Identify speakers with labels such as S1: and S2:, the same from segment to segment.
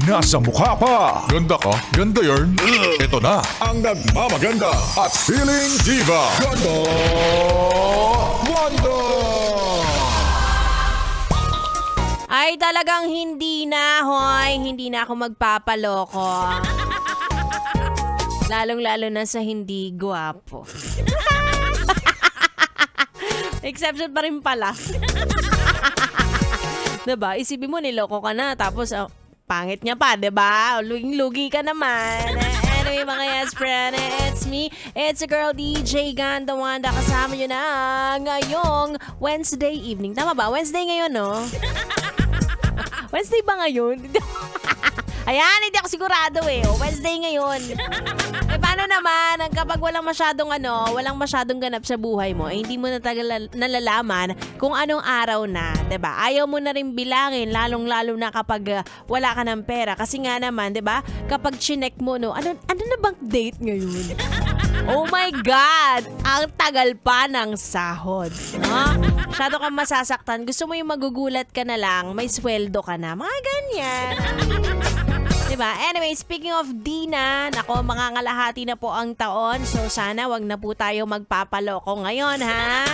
S1: nasa mukha pa. Ganda ka, ganda yarn. Ito na ang nagmamaganda at feeling diva. Ganda Wanda!
S2: Ay talagang hindi na, hoy. Hindi na ako magpapaloko. Lalong-lalo na sa hindi gwapo. Exception pa rin pala. Diba? Isipin mo, niloko ka na. Tapos, pangit niya pa, diba? Luging-lugi ka naman. Anyway, mga yes friend, it's me. It's a girl, DJ Ganda Wanda. Kasama nyo na ngayong Wednesday evening. Tama ba? Wednesday ngayon, no? Wednesday ba ngayon? Ayan, hindi ako sigurado eh. Wednesday ngayon. Eh, paano naman, kapag walang masyadong ganap sa buhay mo, eh, hindi mo nalalaman kung anong araw na, 'di ba? Ayaw mo na rin bilangin, lalong-lalo na kapag wala ka ng pera. Kasi nga naman, 'di ba? Kapag chinek mo, no, ano na bang date ngayon? Oh my God! Ang tagal pa ng sahod. No? Masyado kang masasaktan. Gusto mo yung magugulat ka na lang, may sweldo ka na. Mga ganyan. Diba? Anyway, speaking of Dina, nako, mangangalahati na po ang taon. So, sana wag na po tayo magpapaloko ngayon, ha?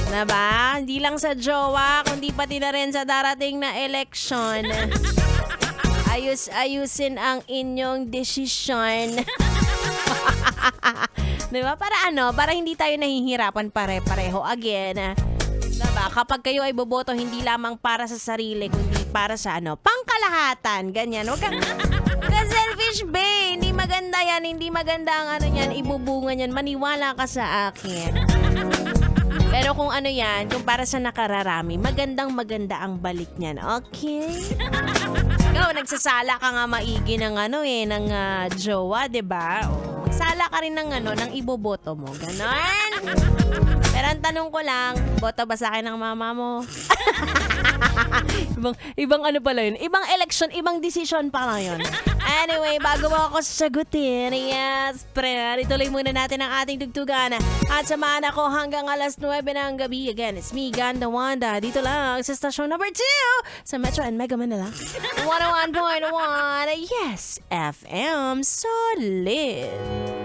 S2: Diba? Hindi lang sa jowa, kundi pati na rin sa darating na eleksyon. Ayusin ang inyong desisyon. Diba? Para hindi tayo nahihirapan pare-pareho again. Diba? Kapag kayo ay boboto, hindi lamang para sa sarili, kundi para sa pangkalahatan. Ganyan. Huwag kang selfish, babe. Hindi maganda yan. Hindi maganda ang yan. Ibubungan yan. Maniwala ka sa akin. Pero kung kung para sa nakararami, maganda ang balik niyan. Okay? Ikaw, nagsasala ka nga maigi ng ng jowa, 'di ba? Sala ka rin ng iboboto mo. Ganon. Pero ang tanong ko lang, boto ba sa akin ng mama mo? ibang pala yun. Ibang election, ibang decision pala yun. Anyway, bago mo ako sagutin, yes, pre, ituloy muna natin ang ating tugtugan. At samahan ako hanggang alas 9 ng gabi. Again, it's me, Ganda Wanda. Dito lang sa stasyon number 2 sa Metro and Mega Manila. 101.1, yes, FM, solid.